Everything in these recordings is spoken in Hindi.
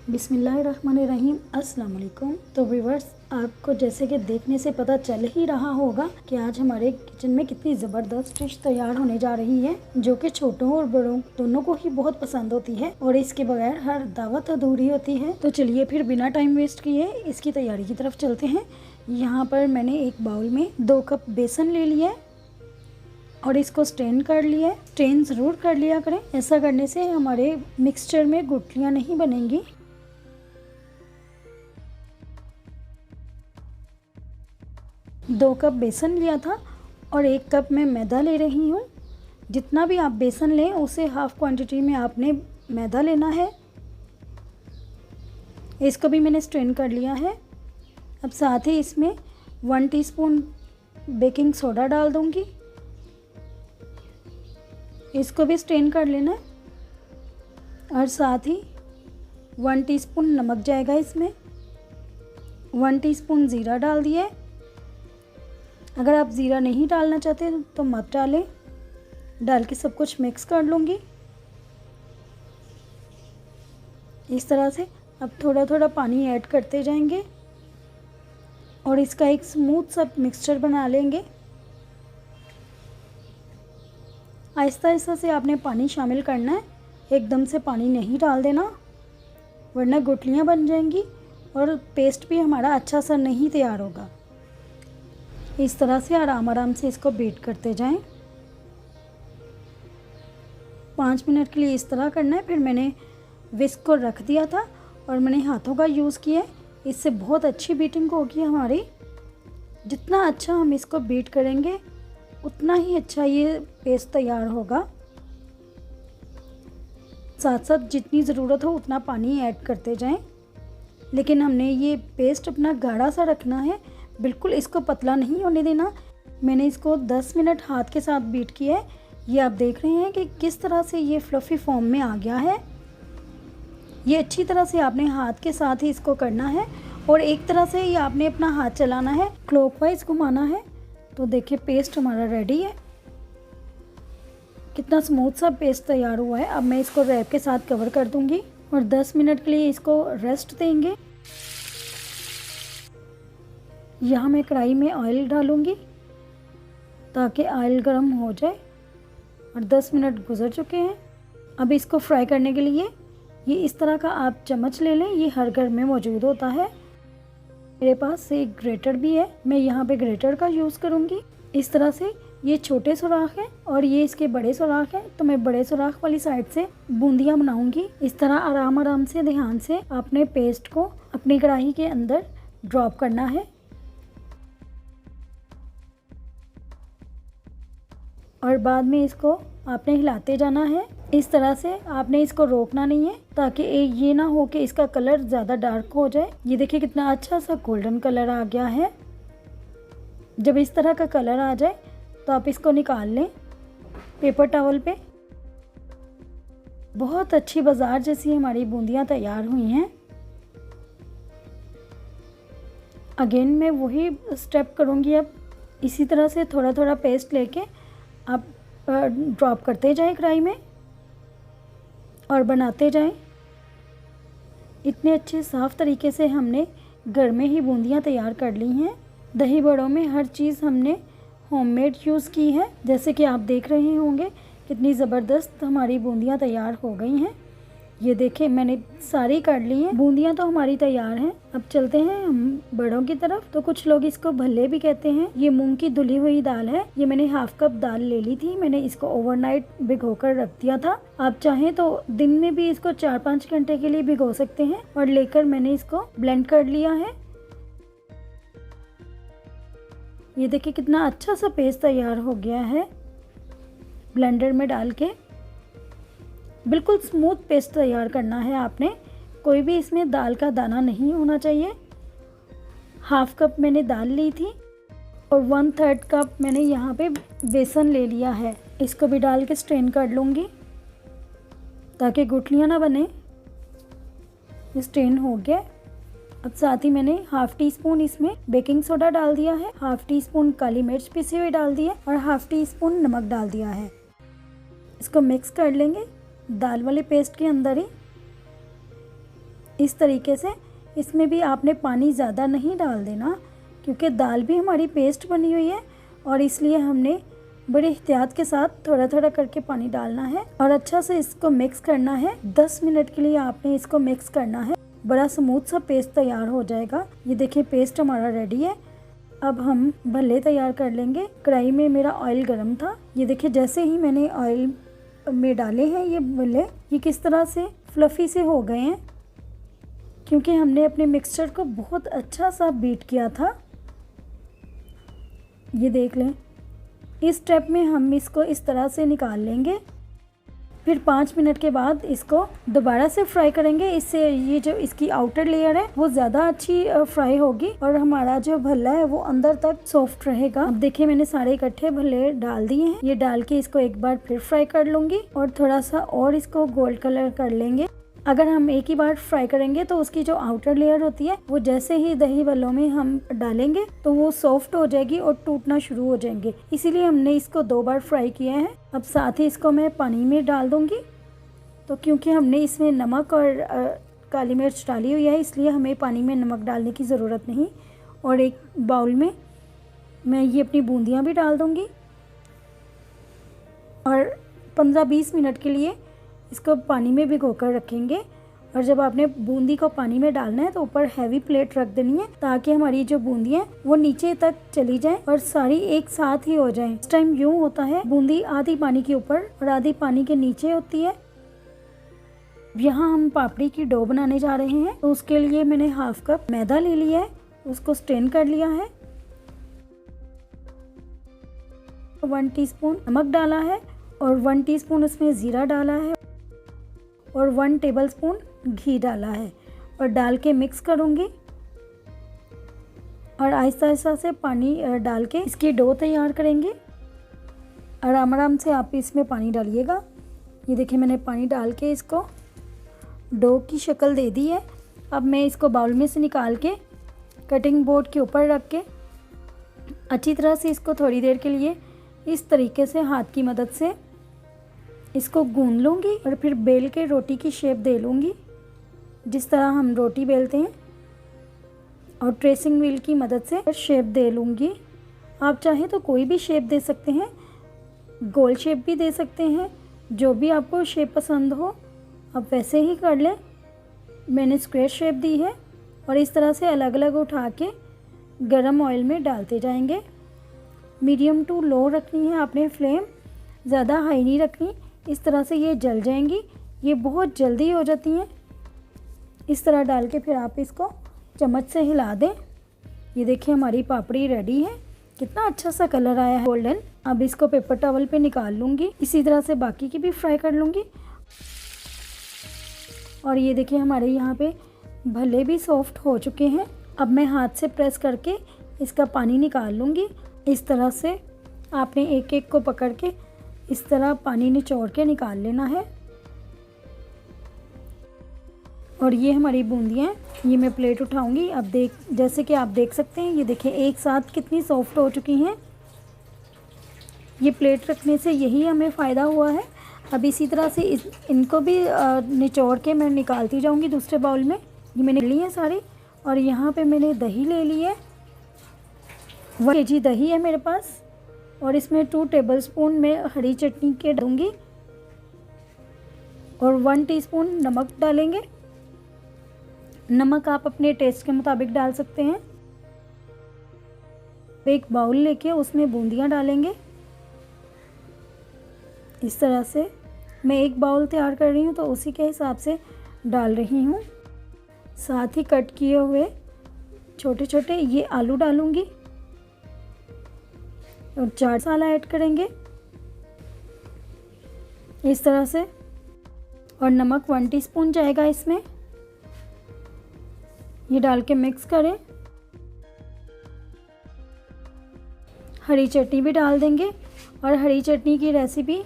बिस्मिल्लाहिर्रहमानिर्रहीम। अस्सलाम वालेकुम। तो व्यूअर्स, आपको जैसे कि देखने से पता चल ही रहा होगा कि आज हमारे किचन में कितनी ज़बरदस्त डिश तैयार होने जा रही है, जो कि छोटों और बड़ों दोनों को ही बहुत पसंद होती है और इसके बगैर हर दावत अधूरी होती है। तो चलिए फिर बिना टाइम वेस्ट किए इसकी तैयारी की तरफ चलते हैं। यहाँ पर मैंने एक बाउल में 2 कप बेसन ले लिया है और इसको स्ट्रेन कर लिया है। स्ट्रेन ज़रूर कर लिया करें, ऐसा करने से हमारे मिक्सचर में गुठलियाँ नहीं बनेंगी। 2 कप बेसन लिया था और 1 कप मैं मैदा ले रही हूँ। जितना भी आप बेसन लें उसे हाफ क्वांटिटी में आपने मैदा लेना है। इसको भी मैंने स्ट्रेन कर लिया है। अब साथ ही इसमें 1 टीस्पून बेकिंग सोडा डाल दूँगी। इसको भी स्ट्रेन कर लेना है और साथ ही 1 टीस्पून नमक जाएगा इसमें। 1 टीस्पून ज़ीरा डाल दिया है। अगर आप ज़ीरा नहीं डालना चाहते तो मत डालें। डाल के सब कुछ मिक्स कर लूँगी इस तरह से। अब थोड़ा थोड़ा पानी ऐड करते जाएंगे और इसका एक स्मूथ सा मिक्सचर बना लेंगे। आहिस्ता आहिस्ता से आपने पानी शामिल करना है, एकदम से पानी नहीं डाल देना वरना गुठलियाँ बन जाएंगी और पेस्ट भी हमारा अच्छा सा नहीं तैयार होगा। इस तरह से आराम आराम से इसको बीट करते जाएं। 5 मिनट के लिए इस तरह करना है। फिर मैंने विस्क को रख दिया था और मैंने हाथों का यूज़ किया है। इससे बहुत अच्छी बीटिंग होगी हमारी। जितना अच्छा हम इसको बीट करेंगे उतना ही अच्छा ये पेस्ट तैयार होगा। साथ साथ जितनी ज़रूरत हो उतना पानी ऐड करते जाएं। लेकिन हमने ये पेस्ट अपना गाढ़ा सा रखना है, बिल्कुल इसको पतला नहीं होने देना। मैंने इसको 10 मिनट हाथ के साथ बीट किया है। ये आप देख रहे हैं कि किस तरह से ये फ्लफ़ी फॉर्म में आ गया है। ये अच्छी तरह से आपने हाथ के साथ ही इसको करना है और एक तरह से ये आपने अपना हाथ चलाना है, क्लॉकवाइज घुमाना है। तो देखिए पेस्ट हमारा रेडी है। कितना स्मूथ सा पेस्ट तैयार हुआ है। अब मैं इसको रैप के साथ कवर कर दूंगी और 10 मिनट के लिए इसको रेस्ट देंगे। यहाँ मैं कढ़ाई में ऑयल डालूंगी ताकि ऑयल गर्म हो जाए और 10 मिनट गुजर चुके हैं। अब इसको फ्राई करने के लिए ये इस तरह का आप चम्मच ले लें, ये हर घर में मौजूद होता है। मेरे पास एक ग्रेटर भी है, मैं यहाँ पे ग्रेटर का यूज़ करूँगी। इस तरह से ये छोटे सुराख हैं और ये इसके बड़े सुराख हैं, तो मैं बड़े सुराख वाली साइड से बूंदियाँ बनाऊँगी। इस तरह आराम आराम से ध्यान से आपने पेस्ट को अपनी कढ़ाई के अंदर ड्रॉप करना है और बाद में इसको आपने हिलाते जाना है। इस तरह से आपने इसको रोकना नहीं है ताकि ये ना हो कि इसका कलर ज़्यादा डार्क हो जाए। ये देखिए कितना अच्छा सा गोल्डन कलर आ गया है। जब इस तरह का कलर आ जाए तो आप इसको निकाल लें पेपर टॉवल पे। बहुत अच्छी बाजार जैसी हमारी बूंदियाँ तैयार हुई हैं। अगेन मैं वही स्टेप करूँगी। अब इसी तरह से थोड़ा थोड़ा पेस्ट लेके आप ड्रॉप करते जाएं कढ़ाई में और बनाते जाएं। इतने अच्छे साफ़ तरीके से हमने घर में ही बूंदियाँ तैयार कर ली हैं। दही बड़ों में हर चीज़ हमने होममेड यूज़ की है। जैसे कि आप देख रहे होंगे कितनी ज़बरदस्त हमारी बूंदियाँ तैयार हो गई हैं। ये देखें मैंने सारी कर ली हैं। बूंदियाँ तो हमारी तैयार हैं। अब चलते हैं हम बड़ों की तरफ। तो कुछ लोग इसको भल्ले भी कहते हैं। ये मूंग की धुली हुई दाल है। ये मैंने हाफ कप दाल ले ली थी। मैंने इसको ओवरनाइट भिगोकर रख दिया था। आप चाहें तो दिन में भी इसको 4-5 घंटे के लिए भिगो सकते हैं और लेकर मैंने इसको ब्लेंड कर लिया है। ये देखिए कितना अच्छा सा पेस्ट तैयार हो गया है। ब्लेंडर में डाल के बिल्कुल स्मूथ पेस्ट तैयार करना है आपने। कोई भी इसमें दाल का दाना नहीं होना चाहिए। हाफ कप मैंने दाल ली थी और 1/3 कप मैंने यहाँ पे बेसन ले लिया है। इसको भी डाल के स्ट्रेन कर लूँगी ताकि गुठलियाँ ना बने। स्ट्रेन हो गया। अब साथ ही मैंने हाफ टी स्पून इसमें बेकिंग सोडा डाल दिया है, हाफ टी स्पून काली मिर्च पिसी हुई डाल दी है और हाफ टी स्पून नमक डाल दिया है। इसको मिक्स कर लेंगे दाल वाले पेस्ट के अंदर ही। इस तरीके से। इसमें भी आपने पानी ज़्यादा नहीं डाल देना, क्योंकि दाल भी हमारी पेस्ट बनी हुई है और इसलिए हमने बड़े एहतियात के साथ थोड़ा थोड़ा करके पानी डालना है और अच्छा से इसको मिक्स करना है। 10 मिनट के लिए आपने इसको मिक्स करना है। बड़ा स्मूथ सा पेस्ट तैयार हो जाएगा। ये देखिए पेस्ट हमारा रेडी है। अब हम भल्ले तैयार कर लेंगे। कढ़ाई में मेरा ऑयल गर्म था। ये देखिए जैसे ही मैंने ऑयल में डाले हैं ये भल्ले, ये किस तरह से फ्लफ़ी से हो गए हैं, क्योंकि हमने अपने मिक्सचर को बहुत अच्छा सा बीट किया था। ये देख लें। इस स्टेप में हम इसको इस तरह से निकाल लेंगे। फिर 5 मिनट के बाद इसको दोबारा से फ्राई करेंगे। इससे ये जो इसकी आउटर लेयर है वो ज़्यादा अच्छी फ्राई होगी और हमारा जो भल्ला है वो अंदर तक सॉफ्ट रहेगा। अब देखिए मैंने सारे इकट्ठे भल्ले डाल दिए हैं। ये डाल के इसको एक बार फिर फ्राई कर लूँगी और थोड़ा सा और इसको गोल्ड कलर कर लेंगे। अगर हम एक ही बार फ्राई करेंगे तो उसकी जो आउटर लेयर होती है वो जैसे ही दही भल्लों में हम डालेंगे तो वो सॉफ्ट हो जाएगी और टूटना शुरू हो जाएंगे। इसीलिए हमने इसको 2 बार फ्राई किया है। अब साथ ही इसको मैं पानी में डाल दूंगी। तो क्योंकि हमने इसमें नमक और काली मिर्च डाली हुई है इसलिए हमें पानी में नमक डालने की ज़रूरत नहीं। और एक बाउल में मैं ये अपनी बूंदियाँ भी डाल दूँगी और 15-20 मिनट के लिए इसको पानी में भिगो कर रखेंगे। और जब आपने बूंदी को पानी में डालना है तो ऊपर हैवी प्लेट रख देनी है ताकि हमारी जो बूंदियाँ वो नीचे तक चली जाएं और सारी एक साथ ही हो जाएं। इस टाइम यूँ होता है बूंदी आधी पानी के ऊपर और आधी पानी के नीचे होती है। यहाँ हम पापड़ी की डो बनाने जा रहे हैं तो उसके लिए मैंने हाफ कप मैदा ले लिया है, उसको स्ट्रेन कर लिया है। 1 टीस्पून नमक डाला है और 1 टीस्पून उसमें ज़ीरा डाला है और 1 टेबलस्पून घी डाला है और डाल के मिक्स करूँगी और आहिस्ता आहिस्ता से पानी डाल के इसकी डो तैयार करेंगे। आराम आराम से आप इसमें पानी डालिएगा। ये देखिए मैंने पानी डाल के इसको डो की शक्ल दे दी है। अब मैं इसको बाउल में से निकाल के कटिंग बोर्ड के ऊपर रख के अच्छी तरह से इसको थोड़ी देर के लिए इस तरीके से हाथ की मदद से इसको गूंद लूँगी और फिर बेल के रोटी की शेप दे लूँगी, जिस तरह हम रोटी बेलते हैं। और ट्रेसिंग व्हील की मदद से शेप दे लूँगी। आप चाहें तो कोई भी शेप दे सकते हैं, गोल शेप भी दे सकते हैं, जो भी आपको शेप पसंद हो आप वैसे ही कर लें। मैंने स्क्वायर शेप दी है और इस तरह से अलग अलग उठा के गरम ऑयल में डालते जाएंगे। मीडियम टू लो रखनी है आपने फ्लेम, ज़्यादा हाई नहीं रखनी। इस तरह से ये जल जाएंगी, ये बहुत जल्दी हो जाती हैं। इस तरह डाल के फिर आप इसको चम्मच से हिला दें। ये देखिए हमारी पापड़ी रेडी है। कितना अच्छा सा कलर आया है गोल्डन। अब इसको पेपर टॉवल पे निकाल लूँगी। इसी तरह से बाकी की भी फ्राई कर लूँगी। और ये देखिए हमारे यहाँ पे भले भी सॉफ्ट हो चुके हैं। अब मैं हाथ से प्रेस करके इसका पानी निकाल लूँगी। इस तरह से आपने एक एक को पकड़ के इस तरह पानी निचोड़ के निकाल लेना है। और ये हमारी बूंदियाँ, ये मैं प्लेट उठाऊंगी। अब जैसे कि आप देख सकते हैं, ये देखिए एक साथ कितनी सॉफ्ट हो चुकी हैं। ये प्लेट रखने से यही हमें फ़ायदा हुआ है। अब इसी तरह से इनको भी निचोड़ के मैं निकालती जाऊंगी दूसरे बाउल में। ये मैंने ली है सारी। और यहाँ पे मैंने दही ले ली है, 1 kg दही है मेरे पास। और इसमें 2 टेबलस्पून में हरी चटनी के दूँगी और 1 टीस्पून नमक डालेंगे। नमक आप अपने टेस्ट के मुताबिक डाल सकते हैं। एक बाउल लेके उसमें बूंदियाँ डालेंगे। इस तरह से मैं एक बाउल तैयार कर रही हूँ तो उसी के हिसाब से डाल रही हूँ। साथ ही कट किए हुए छोटे छोटे ये आलू डालूँगी और चाट मसाला ऐड करेंगे इस तरह से। और नमक 1 टीस्पून जाएगा इसमें। ये डाल के मिक्स करें। हरी चटनी भी डाल देंगे और हरी चटनी की रेसिपी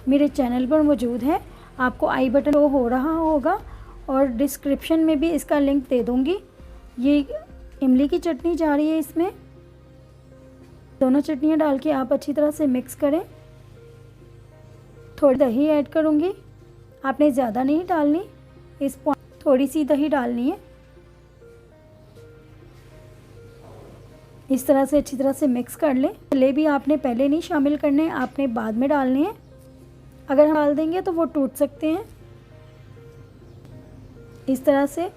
मेरे चैनल पर मौजूद है। आपको आई बटन शो हो रहा होगा और डिस्क्रिप्शन में भी इसका लिंक दे दूँगी। ये इमली की चटनी जा रही है इसमें। दोनों चटनियाँ डाल के आप अच्छी तरह से मिक्स करें। थोड़ी दही ऐड करूँगी, आपने ज़्यादा नहीं डालनी। इस थोड़ी सी दही डालनी है। इस तरह से अच्छी तरह से मिक्स कर लें। जलेबी आपने पहले नहीं शामिल करने, आपने बाद में डालने हैं। अगर हम डाल देंगे तो वो टूट सकते हैं। इस तरह से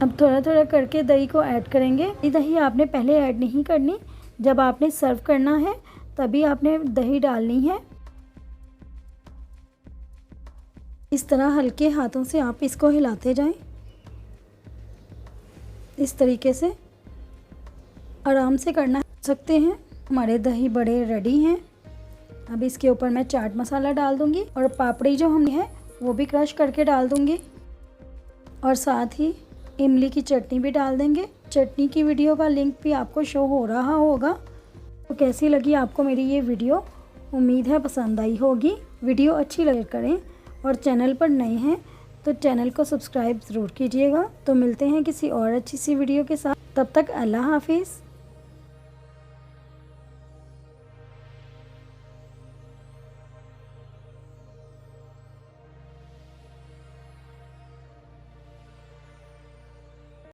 अब थोड़ा थोड़ा करके दही को ऐड करेंगे। ये दही आपने पहले ऐड नहीं करनी, जब आपने सर्व करना है तभी आपने दही डालनी है। इस तरह हल्के हाथों से आप इसको हिलाते जाएं। इस तरीके से आराम से करना सकते हैं। हमारे दही बड़े रेडी हैं। अब इसके ऊपर मैं चाट मसाला डाल दूंगी और पापड़ी जो हमने है वो भी क्रश करके डाल दूंगी और साथ ही इमली की चटनी भी डाल देंगे। चटनी की वीडियो का लिंक भी आपको शो हो रहा होगा। तो कैसी लगी आपको मेरी ये वीडियो? उम्मीद है पसंद आई होगी। वीडियो अच्छी लगे करें और चैनल पर नए हैं तो चैनल को सब्सक्राइब ज़रूर कीजिएगा। तो मिलते हैं किसी और अच्छी सी वीडियो के साथ। तब तक अल्लाह हाफिज़।